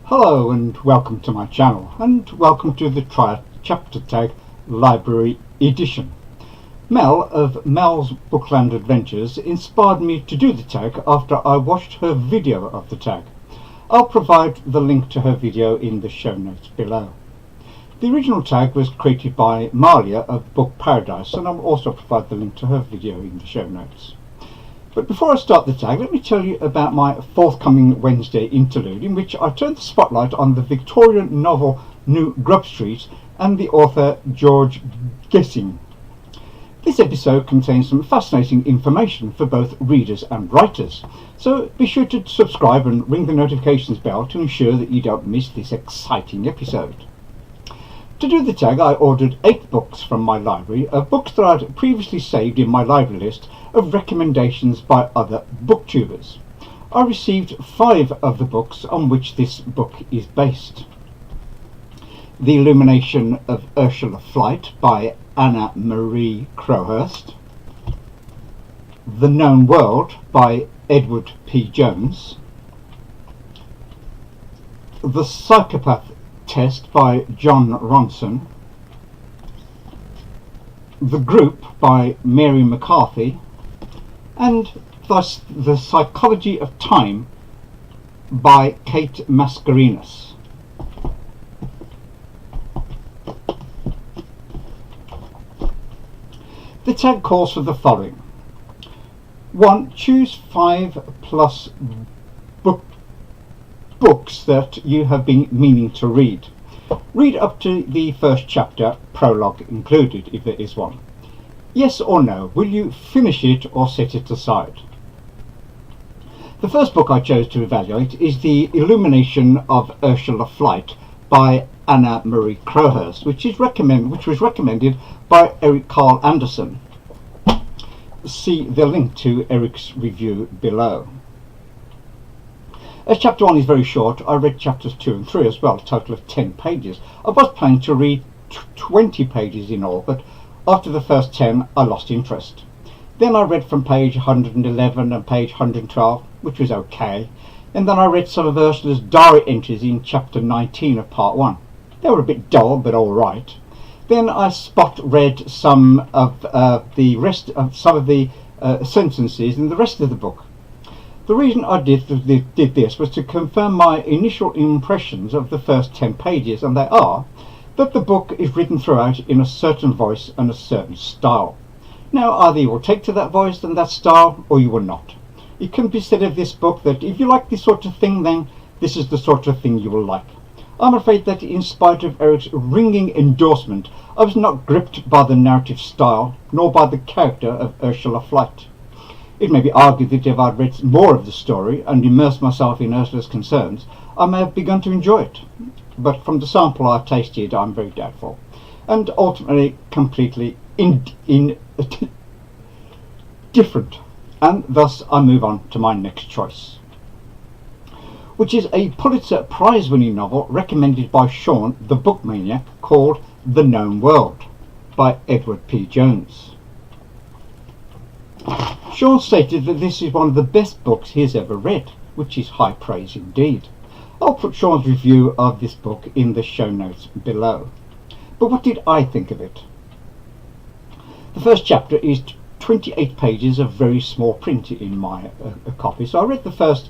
Hello and welcome to my channel, and welcome to the Try Chapter Tag Library Edition. Mel of Mel's Bookland Adventures inspired me to do the tag after I watched her video of the tag. I'll provide the link to her video in the show notes below. The original tag was created by Malia of Book Paradise, and I'll also provide the link to her video in the show notes. But before I start the tag, let me tell you about my forthcoming Wednesday interlude, in which I turn the spotlight on the Victorian novel New Grub Street and the author George Gessing. This episode contains some fascinating information for both readers and writers, so be sure to subscribe and ring the notifications bell to ensure that you don't miss this exciting episode. To do the tag, I ordered 8 books from my library, of books that I'd previously saved in my library list of recommendations by other booktubers. I received 5 of the books on which this book is based. The Illumination of Ursula Flight by Anna Marie Crowhurst, The Known World by Edward P. Jones, The Psychopath Test by John Ronson, The Group by Mary McCArthy, and thus The Psychology of Time by Kate Mascarenhas. The tag calls for the following. 1. Choose 5 plus books that you have been meaning to read. Read up to the first chapter, prologue included, if there is one. Yes or no, will you finish it or set it aside? The first book I chose to evaluate is The Illumination of Ursula Flight by Anna Marie Crowhurst, which was recommended by Karl Anderson. See the link to Eric's review below. As chapter 1 is very short, I read chapters 2 and 3 as well, a total of 10 pages. I was planning to read 20 pages in all, but after the first 10 I lost interest. Then I read from page 111 and page 112, which was okay, and then I read some of Ursula's diary entries in chapter 19 of part 1. They were a bit dull, but alright. Then I read some of the sentences in the rest of the book. The reason I did this was to confirm my initial impressions of the first 10 pages, and they are that the book is written throughout in a certain voice and a certain style. Now, either you will take to that voice and that style, or you will not. It can be said of this book that if you like this sort of thing, then this is the sort of thing you will like. I'm afraid that in spite of Eric's ringing endorsement, I was not gripped by the narrative style, nor by the character of Ursula Flight. It may be argued that if I'd read more of the story and immersed myself in Ursula's concerns, I may have begun to enjoy it. But from the sample I've tasted, I'm very doubtful, and ultimately completely different. And thus I move on to my next choice, which is a Pulitzer Prize winning novel recommended by Shawn, the book maniac, called The Known World by Edward P. Jones. Shawn stated that this is one of the best books he has ever read, which is high praise indeed. I'll put Shawn's review of this book in the show notes below. But what did I think of it? The first chapter is 28 pages of very small print in my copy, so I read the first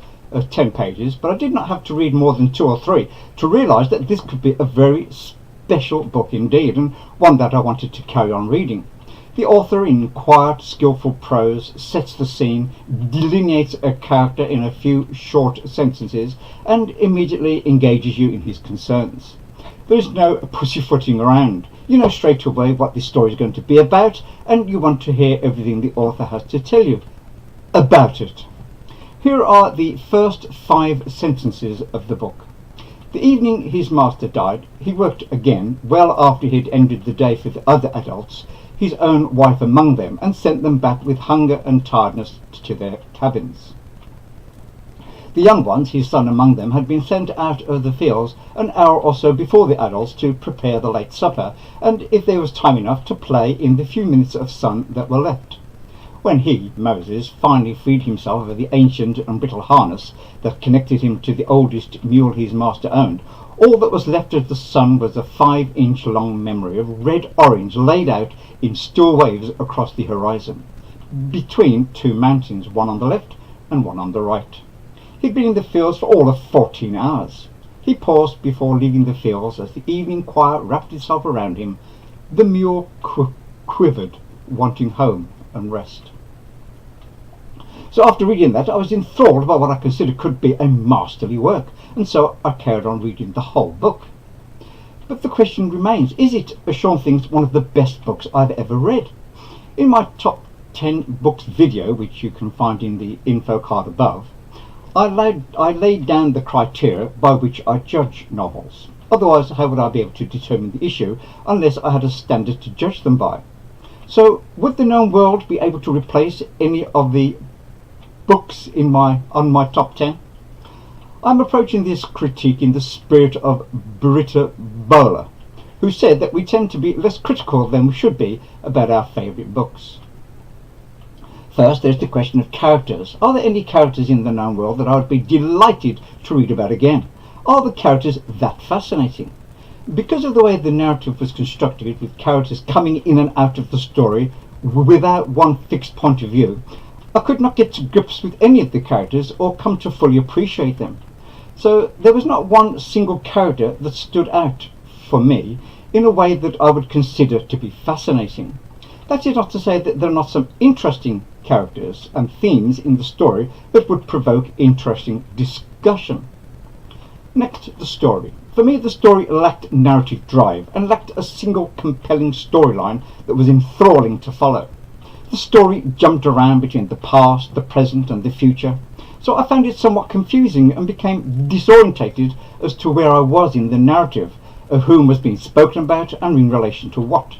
10 pages, but I did not have to read more than 2 or 3 to realise that this could be a very special book indeed, and one that I wanted to carry on reading. The author, in quiet, skillful prose, sets the scene, delineates a character in a few short sentences, and immediately engages you in his concerns. There is no pussyfooting around. You know straight away what this story is going to be about, and you want to hear everything the author has to tell you about it. Here are the first 5 sentences of the book. The evening his master died, he worked again, well after he had ended the day for the other adults, his own wife among them, and sent them back with hunger and tiredness to their cabins. The young ones, his son among them, had been sent out of the fields an hour or so before the adults to prepare the late supper, and if there was time enough to play in the few minutes of sun that were left. when he, Moses, finally freed himself of the ancient and brittle harness that connected him to the oldest mule his master owned, all that was left of the sun was a 5-inch long memory of red orange laid out in still waves across the horizon, between two mountains, one on the left and one on the right. He'd been in the fields for all of 14 hours. He paused before leaving the fields as the evening quiet wrapped itself around him. The mule quivered, wanting home and rest. So after reading that, I was enthralled by what I considered could be a masterly work, and so I carried on reading the whole book. But the question remains, is it, as Shawn thinks, one of the best books I've ever read? In my top 10 books video, which you can find in the info card above, I laid down the criteria by which I judge novels. Otherwise, how would I be able to determine the issue unless I had a standard to judge them by? So, would the known world be able to replace any of the books on my top 10? I'm approaching this critique in the spirit of Britta Bohler, who said that we tend to be less critical than we should be about our favourite books. First, there's the question of characters. Are there any characters in the known world that I would be delighted to read about again? Are the characters that fascinating? Because of the way the narrative was constructed, with characters coming in and out of the story without one fixed point of view, I could not get to grips with any of the characters or come to fully appreciate them. So there was not one single character that stood out for me in a way that I would consider to be fascinating. That is not to say that there are not some interesting characters and themes in the story that would provoke interesting discussion. Next, the story. For me, the story lacked narrative drive and lacked a single compelling storyline that was enthralling to follow. The story jumped around between the past, the present and the future, so I found it somewhat confusing and became disorientated as to where I was in the narrative, of whom was being spoken about and in relation to what.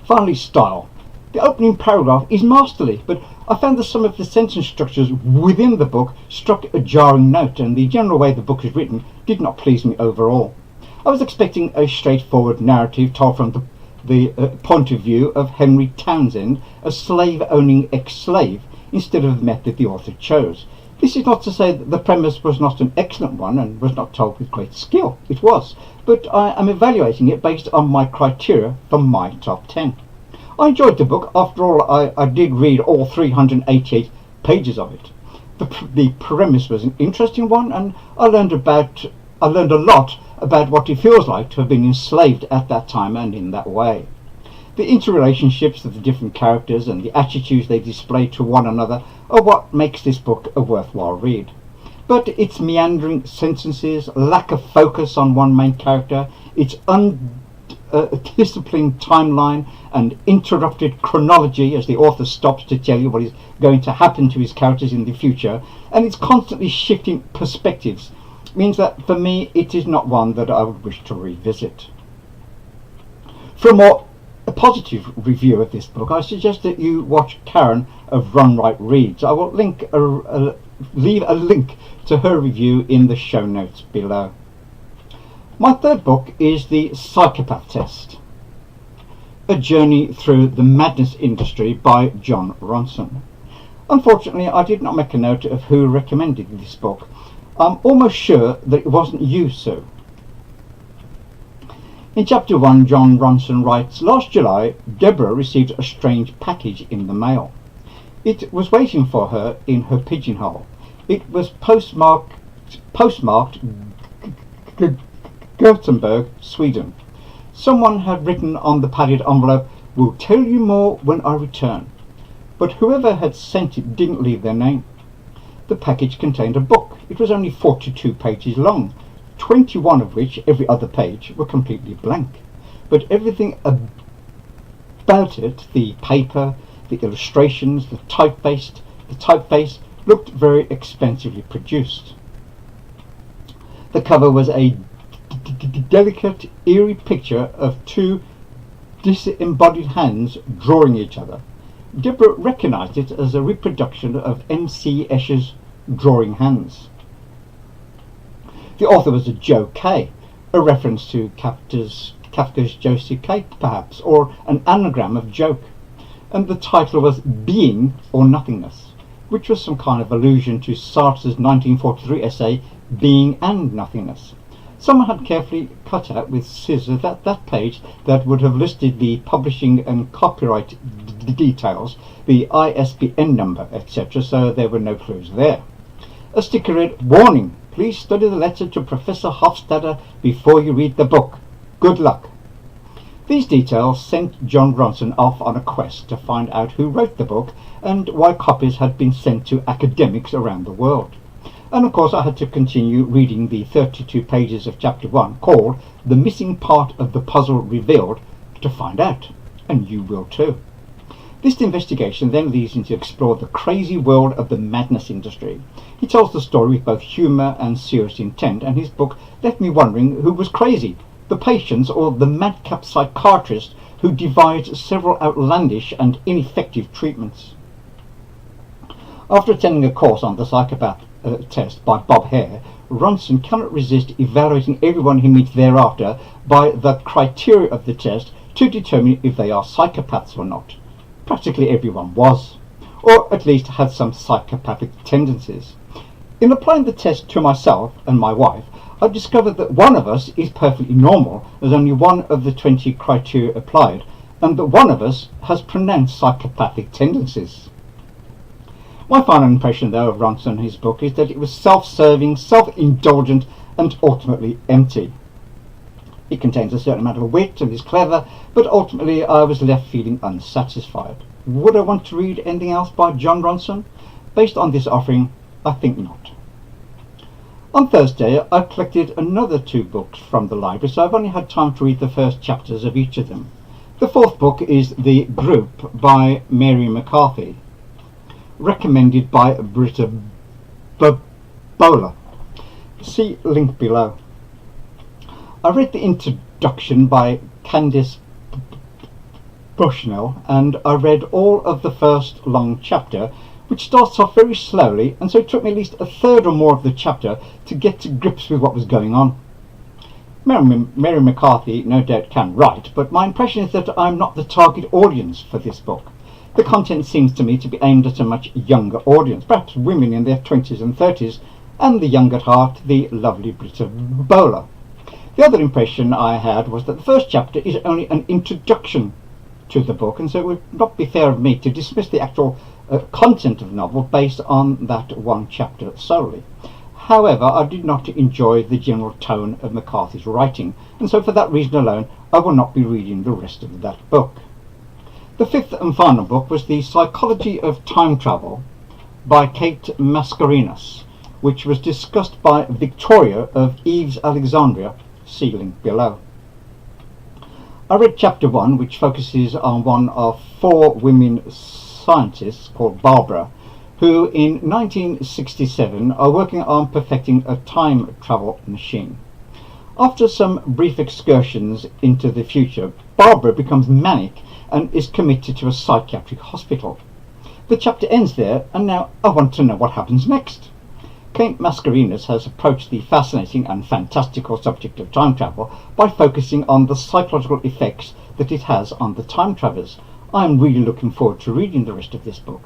Finally, style. The opening paragraph is masterly, but I found that some of the sentence structures within the book struck a jarring note, and the general way the book is written did not please me overall. I was expecting a straightforward narrative told from the point of view of Henry Townsend, a slave-owning ex-slave, instead of the method the author chose. This is not to say that the premise was not an excellent one and was not told with great skill. It was, but I am evaluating it based on my criteria for my top 10. I enjoyed the book. After all, I did read all 388 pages of it. The premise was an interesting one, and I learned a lot about what it feels like to have been enslaved at that time and in that way. The interrelationships of the different characters and the attitudes they display to one another are what makes this book a worthwhile read. But its meandering sentences, lack of focus on one main character, its undisciplined timeline and interrupted chronology as the author stops to tell you what is going to happen to his characters in the future, and its constantly shifting perspectives means that for me it is not one that I would wish to revisit. For a positive review of this book, I suggest that you watch Karen of Run Right Reads. I will leave a link to her review in the show notes below. My third book is The Psychopath Test, A Journey Through the Madness Industry by John Ronson. Unfortunately, I did not make a note of who recommended this book. I'm almost sure that it wasn't you, Sue. In chapter 1, John Ronson writes, "Last July, Deborah received a strange package in the mail. It was waiting for her in her pigeonhole. It was postmarked Gothenburg, Sweden. Someone had written on the padded envelope, 'Will tell you more when I return.' But whoever had sent it didn't leave their name. The package contained a book. It was only 42 pages long, 21 of which, every other page, were completely blank. But everything about it, the paper, the illustrations, the typeface, looked very expensively produced. The cover was a delicate, eerie picture of two disembodied hands drawing each other. Deborah recognized it as a reproduction of M.C. Escher's Drawing Hands. The author was a Joe K, a reference to Kafka's Josie K, perhaps, or an anagram of joke. and the title was Being or Nothingness, which was some kind of allusion to Sartre's 1943 essay Being and Nothingness. Someone had carefully cut out with scissors that page that would have listed the publishing and copyright details, the ISBN number, etc., so there were no clues there. A sticker read, "Warning, please study the letter to Professor Hofstadter before you read the book. Good luck." These details sent John Ronson off on a quest to find out who wrote the book and why copies had been sent to academics around the world. And of course I had to continue reading the 32 pages of chapter 1 called The Missing Part of the Puzzle Revealed to find out, and you will too. This investigation then leads him to explore the crazy world of the madness industry. He tells the story with both humour and serious intent, and his book left me wondering who was crazy, the patients or the madcap psychiatrist who devised several outlandish and ineffective treatments. After attending a course on the Psychopath test by Bob Hare, Ronson cannot resist evaluating everyone he meets thereafter by the criteria of the test to determine if they are psychopaths or not. Practically everyone was, or at least had some psychopathic tendencies. In applying the test to myself and my wife, I discovered that one of us is perfectly normal, as only one of the 20 criteria applied, and that one of us has pronounced psychopathic tendencies. My final impression, though, of Ronson and his book is that it was self-serving, self-indulgent, and ultimately empty. It contains a certain amount of wit and is clever, but ultimately I was left feeling unsatisfied. Would I want to read anything else by John Ronson? Based on this offering, I think not. On Thursday, I collected another 2 books from the library, so I've only had time to read the first chapters of each of them. The 4th book is The Group by Mary McCarthy, recommended by Britta Bohler. See link below. I read the introduction by Candice Bushnell, and I read all of the first long chapter, which starts off very slowly, and so it took me at least a third or more of the chapter to get to grips with what was going on. Mary McCarthy no doubt can write, but my impression is that I'm not the target audience for this book. The content seems to me to be aimed at a much younger audience, perhaps women in their 20s and 30s, and the young at heart, the lovely Britta Bohler. The other impression I had was that the first chapter is only an introduction to the book, and so it would not be fair of me to dismiss the actual content of the novel based on that one chapter solely. However, I did not enjoy the general tone of McCarthy's writing, and so for that reason alone I will not be reading the rest of that book. The 5th and final book was The Psychology of Time Travel by Kate Mascarenhas, which was discussed by Victoria of Eve's Alexandria, see link below. I read chapter 1, which focuses on one of 4 women scientists called Barbara, who in 1967 are working on perfecting a time travel machine. After some brief excursions into the future, Barbara becomes manic and is committed to a psychiatric hospital. The chapter ends there, and now I want to know what happens next. Kate Mascarenhas has approached the fascinating and fantastical subject of time travel by focusing on the psychological effects that it has on the time travelers. I am really looking forward to reading the rest of this book.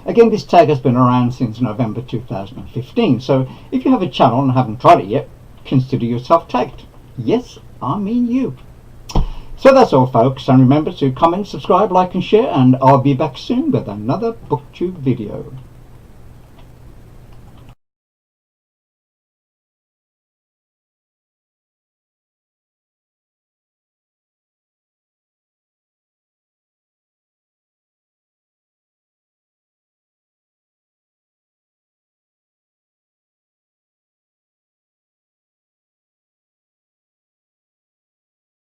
Again, this tag has been around since November 2015, so if you have a channel and haven't tried it yet, consider yourself tagged. Yes, I mean you. So that's all, folks, and remember to comment, subscribe, like and share, and I'll be back soon with another BookTube video.